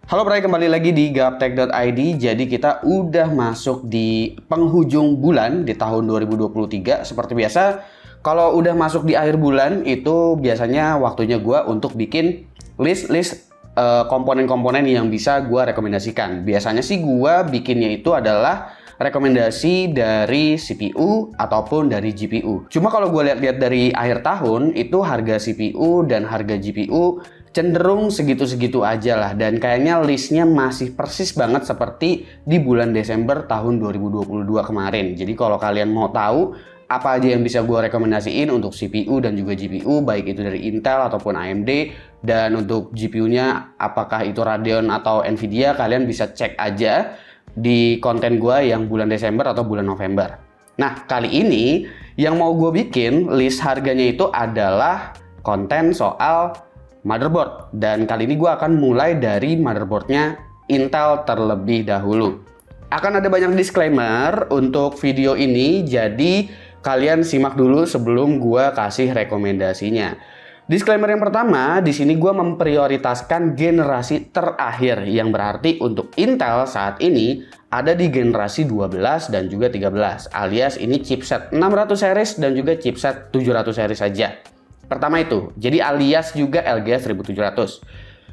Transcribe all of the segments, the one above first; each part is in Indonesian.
Halo Bray, kembali lagi di gaptek.id. Jadi kita udah masuk di penghujung bulan di tahun 2023. Seperti biasa, kalau udah masuk di akhir bulan itu biasanya waktunya gue untuk bikin list komponen-komponen yang bisa gue rekomendasikan. Biasanya sih gue bikinnya itu adalah rekomendasi dari CPU ataupun dari GPU. Cuma kalau gue lihat-lihat dari akhir tahun itu harga CPU dan harga GPU cenderung segitu-segitu aja lah, dan kayaknya listnya masih persis banget seperti di bulan Desember tahun 2022 kemarin. Jadi kalau kalian mau tahu apa aja yang bisa gue rekomendasiin untuk CPU dan juga GPU, baik itu dari Intel ataupun AMD, dan untuk GPU-nya apakah itu Radeon atau Nvidia, kalian bisa cek aja di konten gue yang bulan Desember atau bulan November. Nah, kali ini yang mau gue bikin list harganya itu adalah konten soal motherboard, dan kali ini gue akan mulai dari motherboardnya Intel terlebih dahulu. Akan ada banyak disclaimer untuk video ini, jadi kalian simak dulu sebelum gue kasih rekomendasinya. Disclaimer yang pertama, di sini gue memprioritaskan generasi terakhir, yang berarti untuk Intel saat ini ada di generasi 12 dan juga 13, alias ini chipset 600 series dan juga chipset 700 series saja. Pertama itu, jadi alias juga LGS 1700.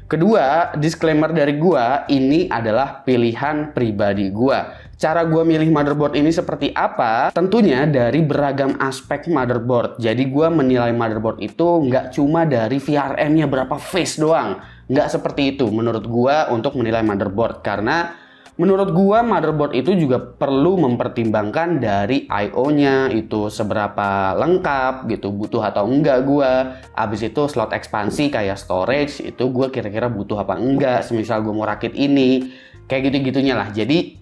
Kedua, disclaimer dari gua, ini adalah pilihan pribadi gua. Cara gua milih motherboard ini seperti apa? Tentunya dari beragam aspek motherboard. Jadi gua menilai motherboard itu nggak cuma dari VRM-nya berapa phase doang. Nggak seperti itu menurut gua untuk menilai motherboard, karena menurut gua motherboard itu juga perlu mempertimbangkan dari I/O-nya itu seberapa lengkap gitu, butuh atau enggak gua. Abis itu slot ekspansi kayak storage itu gua kira-kira butuh apa enggak, semisal gua mau rakit ini, kayak gitu-gitunya lah. Jadi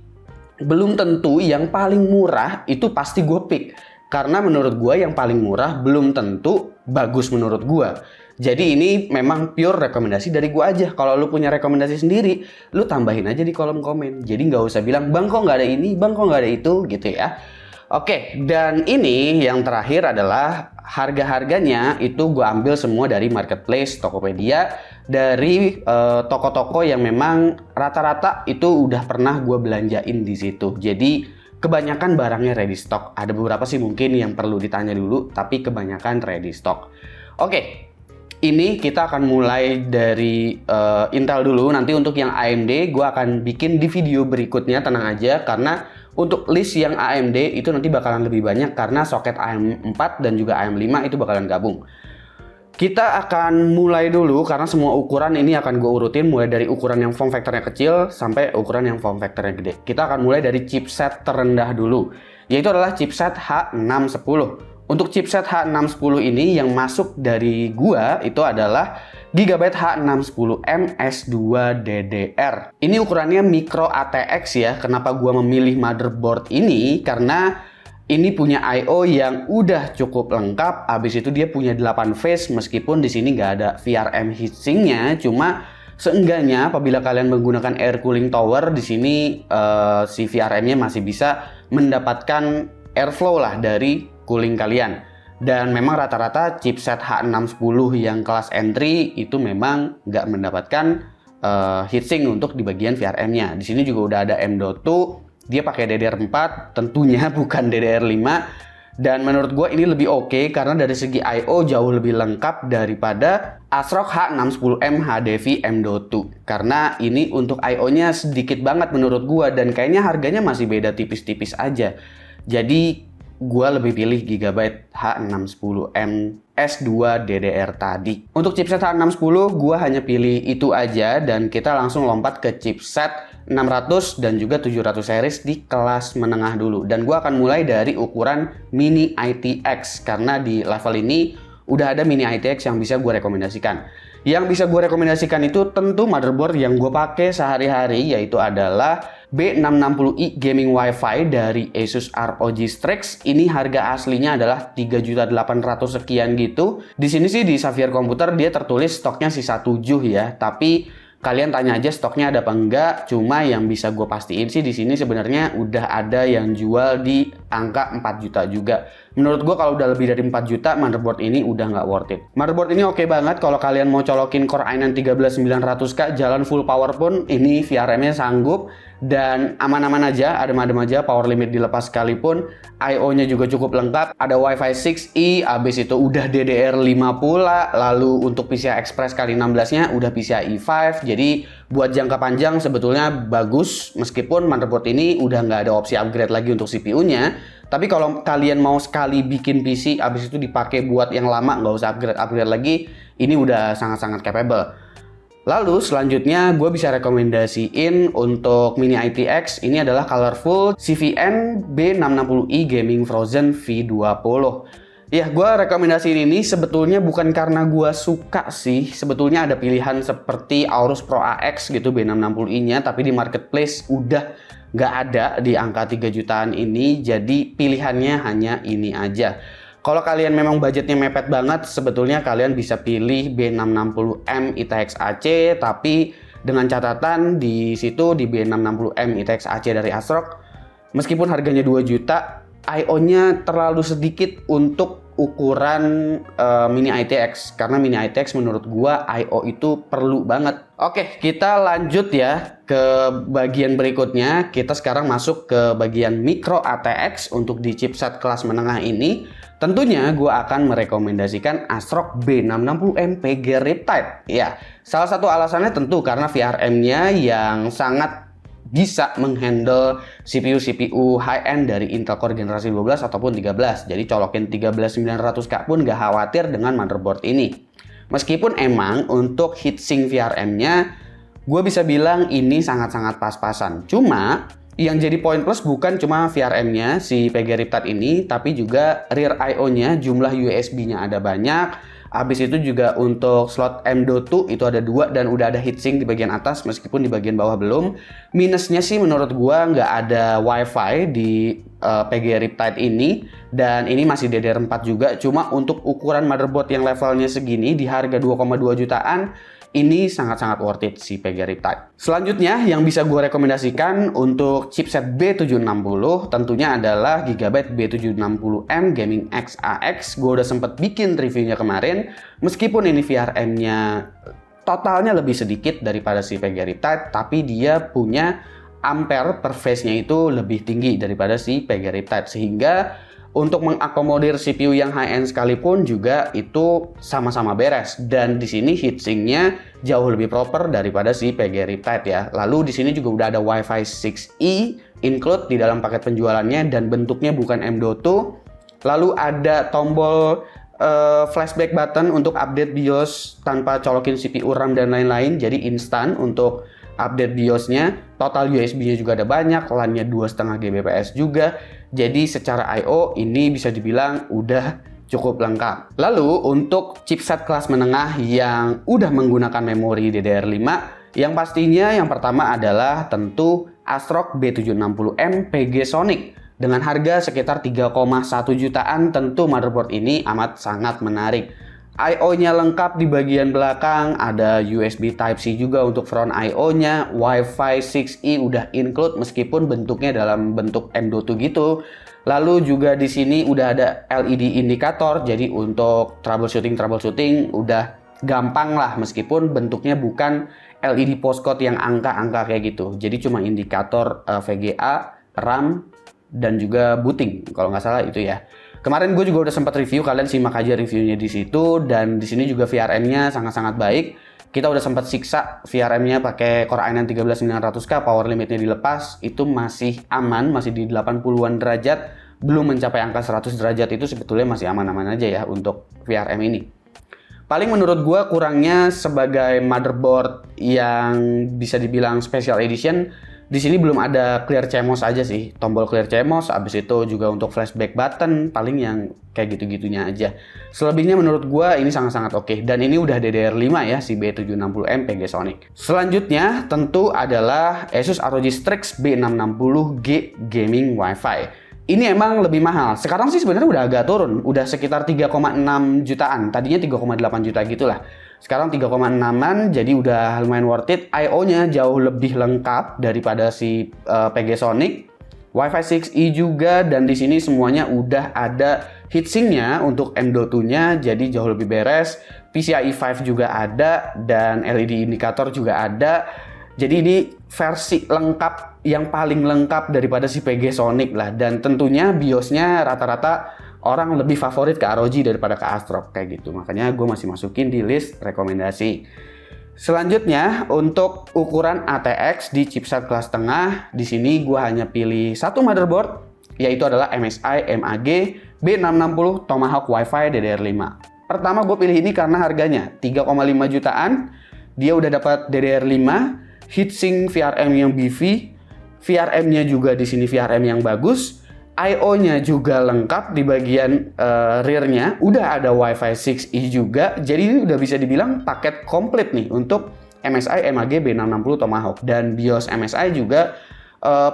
belum tentu yang paling murah itu pasti gua pick, karena menurut gua yang paling murah belum tentu bagus menurut gua. Jadi ini memang pure rekomendasi dari gua aja. Kalau lu punya rekomendasi sendiri, lu tambahin aja di kolom komen. Jadi nggak usah bilang, bang kok nggak ada ini, bang kok nggak ada itu, gitu ya. Oke, dan ini yang terakhir adalah harga-harganya itu gua ambil semua dari marketplace, Tokopedia, dari toko-toko yang memang rata-rata itu udah pernah gua belanjain di situ. Jadi kebanyakan barangnya ready stock. Ada beberapa sih mungkin yang perlu ditanya dulu, tapi kebanyakan ready stock. Oke. Ini kita akan mulai dari Intel dulu. Nanti untuk yang AMD gue akan bikin di video berikutnya, tenang aja. Karena untuk list yang AMD itu nanti bakalan lebih banyak, karena soket AM4 dan juga AM5 itu bakalan gabung. Kita akan mulai dulu karena semua ukuran ini akan gue urutin, mulai dari ukuran yang form factornya kecil sampai ukuran yang form factornya gede. Kita akan mulai dari chipset terendah dulu, yaitu adalah chipset H610. Untuk chipset H610 ini yang masuk dari gua itu adalah Gigabyte H610M S2 DDR. Ini ukurannya micro ATX ya. Kenapa gua memilih motherboard ini? Karena ini punya I/O yang udah cukup lengkap. Habis itu dia punya 8 phase, meskipun di sini nggak ada VRM heatsinknya. Cuma seenggaknya apabila kalian menggunakan air cooling tower, di sini si VRM-nya masih bisa mendapatkan airflow lah dari cooling kalian. Dan memang rata-rata chipset H610 yang kelas entry itu memang nggak mendapatkan heatsink untuk di bagian VRM-nya. Di sini juga udah ada M.2, dia pakai DDR4, tentunya bukan DDR5. Dan menurut gue ini lebih oke karena dari segi I/O jauh lebih lengkap daripada ASRock H610M HDV M.2. Karena ini untuk I/O-nya sedikit banget menurut gue, dan kayaknya harganya masih beda tipis-tipis aja. Jadi gue lebih pilih Gigabyte H610M S2 DDR tadi. Untuk chipset H610 gue hanya pilih itu aja, dan kita langsung lompat ke chipset 600 dan juga 700 series di kelas menengah dulu. Dan gue akan mulai dari ukuran Mini ITX, karena di level ini udah ada Mini ITX yang bisa gue rekomendasikan. Yang bisa gue rekomendasikan itu tentu motherboard yang gue pakai sehari-hari, yaitu adalah B660i Gaming Wi-Fi dari Asus ROG Strix. Ini harga aslinya adalah 3.800.000 sekian gitu. Di sini sih di Xavier Komputer dia tertulis stoknya sisa 7 ya, tapi kalian tanya aja stoknya ada apa enggak. Cuma yang bisa gue pastiin sih di sini sebenarnya udah ada yang jual di angka 4 juta juga. Menurut gua kalau udah lebih dari 4 juta, motherboard ini udah nggak worth it. Motherboard ini oke banget kalau kalian mau colokin Core i9 13900K, jalan full power pun ini VRM-nya sanggup dan aman-aman aja, adem-adem aja, power limit dilepas sekalipun. I/O-nya juga cukup lengkap, ada Wi-Fi 6E, abis itu udah DDR5 pula, lalu untuk PCI Express kali 16-nya udah PCIe 5, jadi buat jangka panjang sebetulnya bagus, meskipun motherboard ini udah nggak ada opsi upgrade lagi untuk CPU-nya. Tapi kalau kalian mau sekali bikin PC, abis itu dipakai buat yang lama, nggak usah upgrade lagi, ini udah sangat-sangat capable. Lalu selanjutnya gue bisa rekomendasiin untuk Mini ITX, ini adalah colorful CVN B660i Gaming Frozen V20. Ya, gue rekomendasiin ini sebetulnya bukan karena gue suka sih. Sebetulnya ada pilihan seperti Aorus Pro AX gitu B660i-nya, tapi di marketplace udah nggak ada di angka 3 jutaan ini, jadi pilihannya hanya ini aja. Kalau kalian memang budgetnya mepet banget, sebetulnya kalian bisa pilih B660M ITX AC, tapi dengan catatan di situ di B660M ITX AC dari ASRock, meskipun harganya 2 juta, I/O-nya terlalu sedikit untuk ukuran Mini ITX, karena Mini ITX menurut gua I/O itu perlu banget. Oke, kita lanjut ya ke bagian berikutnya. Kita sekarang masuk ke bagian Micro ATX untuk di chipset kelas menengah ini. Tentunya gua akan merekomendasikan ASRock B660M PG Riptide. Ya, salah satu alasannya tentu karena VRM-nya yang sangat bisa menghandle CPU high-end dari Intel Core generasi 12 ataupun 13. Jadi colokin 13900K pun gak khawatir dengan motherboard ini. Meskipun emang untuk heatsink VRM-nya, gue bisa bilang ini sangat-sangat pas-pasan. Cuma yang jadi poin plus bukan cuma VRM-nya si PG Riptide ini, tapi juga rear I/O-nya, jumlah USB-nya ada banyak. Habis itu juga untuk slot M.2 itu ada 2 dan udah ada heatsink di bagian atas meskipun di bagian bawah belum. Minusnya sih menurut gua nggak ada Wi-Fi di PG Riptide ini, dan ini masih DDR4 juga. Cuma untuk ukuran motherboard yang levelnya segini di harga 2,2 jutaan, ini sangat-sangat worth it si PG Riptide. Selanjutnya yang bisa gue rekomendasikan untuk chipset B760 tentunya adalah Gigabyte B760M Gaming X-AX. Gue udah sempet bikin reviewnya kemarin. Meskipun ini VRM-nya totalnya lebih sedikit daripada si PG Riptide, tapi dia punya ampere per phase-nya itu lebih tinggi daripada si PG Riptide, sehingga untuk mengakomodir CPU yang high-end sekalipun juga itu sama-sama beres. Dan di sini heatsinknya jauh lebih proper daripada si PG Riptide ya. Lalu di sini juga udah ada Wi-Fi 6E include di dalam paket penjualannya dan bentuknya bukan M.2. Lalu ada tombol flashback button untuk update BIOS tanpa colokin CPU, RAM dan lain-lain. Jadi instan untuk update BIOS-nya. Total USB-nya juga ada banyak, LAN-nya 2,5 Gbps juga. Jadi secara I/O ini bisa dibilang udah cukup lengkap. Lalu untuk chipset kelas menengah yang udah menggunakan memori DDR5, yang pastinya yang pertama adalah tentu ASRock B760M PG Sonic. Dengan harga sekitar 3,1 jutaan, tentu motherboard ini amat sangat menarik. I/O-nya lengkap di bagian belakang, ada USB Type-C juga untuk front I/O-nya, Wi-Fi 6E udah include meskipun bentuknya dalam bentuk M.2 gitu. Lalu juga di sini udah ada LED indikator, jadi untuk troubleshooting udah gampang lah meskipun bentuknya bukan LED postcode yang angka-angka kayak gitu. Jadi cuma indikator VGA, RAM, dan juga booting kalau nggak salah itu ya. Kemarin gue juga udah sempat review, kalian simak aja reviewnya di situ. Dan di sini juga VRM-nya sangat-sangat baik. Kita udah sempat siksa VRM-nya pakai Core i9 13900K, power limitnya dilepas, itu masih aman, masih di 80-an derajat, belum mencapai angka 100 derajat, itu sebetulnya masih aman-aman aja ya untuk VRM ini. Paling menurut gue kurangnya sebagai motherboard yang bisa dibilang special edition, di sini belum ada clear CMOS aja sih, tombol clear CMOS, abis itu juga untuk flashback button, paling yang kayak gitu-gitunya aja. Selebihnya menurut gua ini sangat-sangat oke. Dan ini udah DDR5 ya, si B760M PG Sonic. Selanjutnya tentu adalah Asus ROG Strix B660G Gaming Wi-Fi. Ini emang lebih mahal. Sekarang sih sebenarnya udah agak turun, udah sekitar 3,6 jutaan. Tadinya 3,8 juta gitulah. Sekarang 3,6an, jadi udah lumayan worth it. I/O-nya jauh lebih lengkap daripada si PG Sonic. Wi-Fi 6E juga, dan di sini semuanya udah ada heatsinknya untuk M.2-nya, jadi jauh lebih beres. PCIe 5 juga ada dan LED indikator juga ada. Jadi ini versi lengkap, yang paling lengkap daripada si PG Sonic lah. Dan tentunya BIOS-nya rata-rata orang lebih favorit ke ROG daripada ke Astrok kayak gitu. Makanya gue masih masukin di list rekomendasi. Selanjutnya untuk ukuran ATX di chipset kelas tengah, di sini gue hanya pilih satu motherboard, yaitu adalah MSI MAG B660 Tomahawk Wi-Fi DDR5. Pertama gue pilih ini karena harganya 3,5 jutaan, dia udah dapat DDR5, heatsink VRM yang beefy, VRM-nya juga di sini VRM yang bagus, I/O-nya juga lengkap di bagian rear-nya, udah ada Wi-Fi 6E juga, jadi ini udah bisa dibilang paket komplit nih untuk MSI MAG B660 Tomahawk. Dan BIOS MSI juga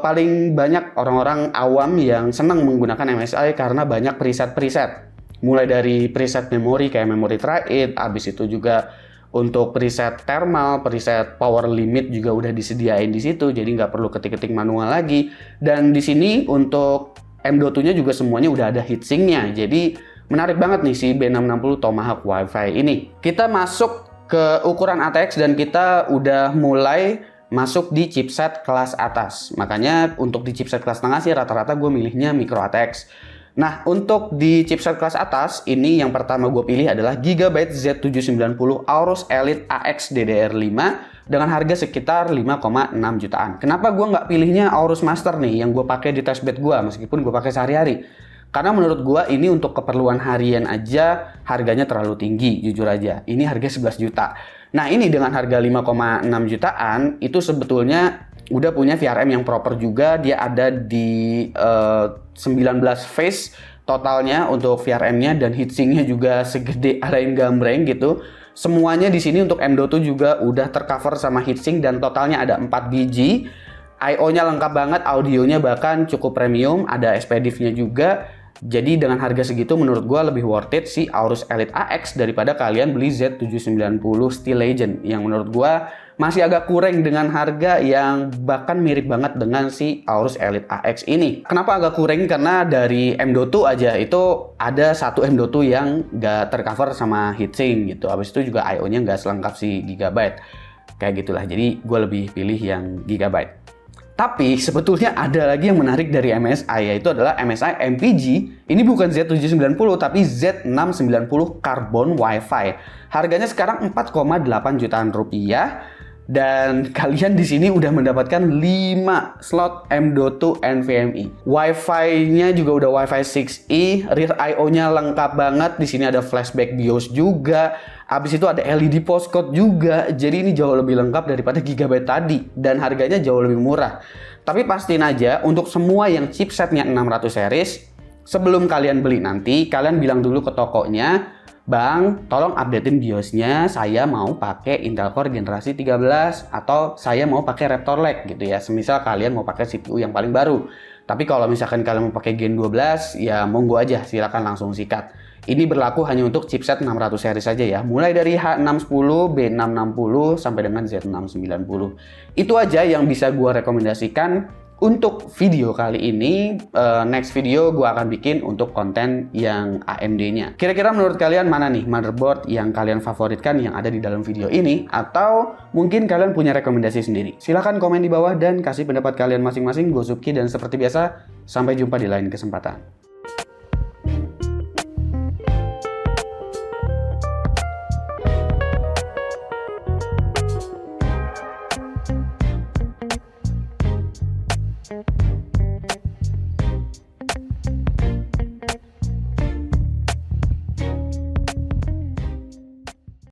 paling banyak orang-orang awam yang senang menggunakan MSI karena banyak preset-preset. Mulai dari preset memori kayak memory try-it, habis itu juga untuk preset thermal, preset power limit juga udah disediain di situ, jadi nggak perlu ketik-ketik manual lagi. Dan di sini untuk M.2-nya juga semuanya udah ada heatsinknya, jadi menarik banget nih si B660 Tomahawk Wi-Fi ini. Kita masuk ke ukuran ATX dan kita udah mulai masuk di chipset kelas atas. Makanya untuk di chipset kelas tengah sih rata-rata gue milihnya micro ATX. Nah, untuk di chipset kelas atas, ini yang pertama gue pilih adalah Gigabyte Z790 Aorus Elite AX DDR5 dengan harga sekitar 5,6 jutaan. Kenapa gue nggak pilihnya Aorus Master nih, yang gue pakai di testbed gue, meskipun gue pakai sehari-hari? Karena menurut gue ini untuk keperluan harian aja harganya terlalu tinggi, jujur aja. Ini harga 11 juta. Nah, ini dengan harga 5,6 jutaan, itu sebetulnya udah punya VRM yang proper juga. Dia ada di 19 phase totalnya untuk VRM-nya, dan heatsinknya juga segede arahin gambreng gitu. Semuanya di sini untuk M.2 juga udah tercover sama heatsink dan totalnya ada 4 biji. I/O-nya lengkap banget, audionya bahkan cukup premium, ada SPDIF-nya juga. Jadi dengan harga segitu menurut gue lebih worth it si Aorus Elite AX daripada kalian beli Z790 Steel Legend, yang menurut gue masih agak kurang dengan harga yang bahkan mirip banget dengan si Aorus Elite AX ini. Kenapa agak kurang? Karena dari M.2 aja itu ada satu M.2 yang nggak tercover sama heatsink gitu. Habis itu juga I/O-nya nggak selengkap si Gigabyte. Kayak gitulah, jadi gue lebih pilih yang Gigabyte. Tapi sebetulnya ada lagi yang menarik dari MSI, yaitu adalah MSI MPG. Ini bukan Z790 tapi Z690 Carbon Wi-Fi. Harganya sekarang 4,8 jutaan rupiah. Dan kalian di sini udah mendapatkan 5 slot M.2 NVMe. Wi-Fi-nya juga udah Wi-Fi 6E, rear I/O-nya lengkap banget. Di sini ada flashback BIOS juga. Habis itu ada LED postcode juga. Jadi ini jauh lebih lengkap daripada Gigabyte tadi, dan harganya jauh lebih murah. Tapi pastiin aja untuk semua yang chipsetnya 600 series, sebelum kalian beli nanti, kalian bilang dulu ke tokonya, "Bang, tolong updatein BIOS-nya, saya mau pakai Intel Core generasi 13 atau saya mau pakai Raptor Lake," gitu ya. Semisal kalian mau pakai CPU yang paling baru. Tapi kalau misalkan kalian mau pakai Gen 12, ya monggo aja, silakan langsung sikat. Ini berlaku hanya untuk chipset 600 series saja ya. Mulai dari H610, B660 sampai dengan Z690. Itu aja yang bisa gua rekomendasikan untuk video kali ini. Next video gue akan bikin untuk konten yang AMD-nya. Kira-kira menurut kalian mana nih motherboard yang kalian favoritkan yang ada di dalam video ini? Atau mungkin kalian punya rekomendasi sendiri? Silahkan komen di bawah dan kasih pendapat kalian masing-masing. Gue Subki, dan seperti biasa, sampai jumpa di lain kesempatan.